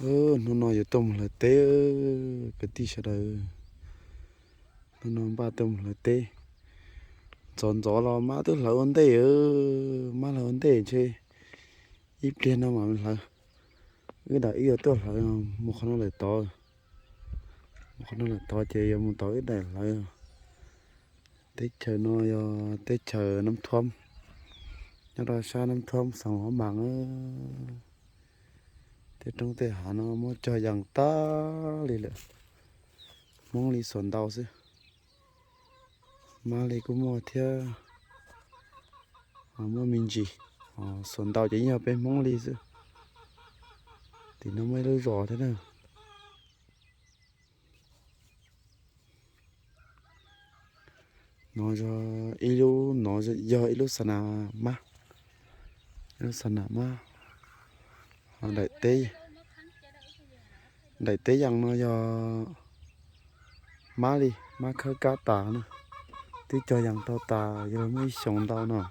nó nói tôm là té cái tí sao đây nó nói ba tôm là té chọn gió là má tức là vấn đề má là vấn đề chứ ít tiền đâu mà mình là cái đại yêu tôi là một con nó lại to một con nó lại to chơi một tối đây là tết chờ nó tết chờ năm thơm nó ra xa năm thơm xong họ bằng tết trong tết hà nó muốn cho dằng ta đi lệ mong đi xuân đào chứ mà đi cũng mua theo mua mình gì xuân đào chỉ nhau bên mong đi chứ thì nó mới lấy rõ thế nào nó cho ilu nó giờ ilu sana ma đại tế rằng nó cho má đi má khơi cá tà nữa tí cho rằng tao tà giờ mới sống tao nè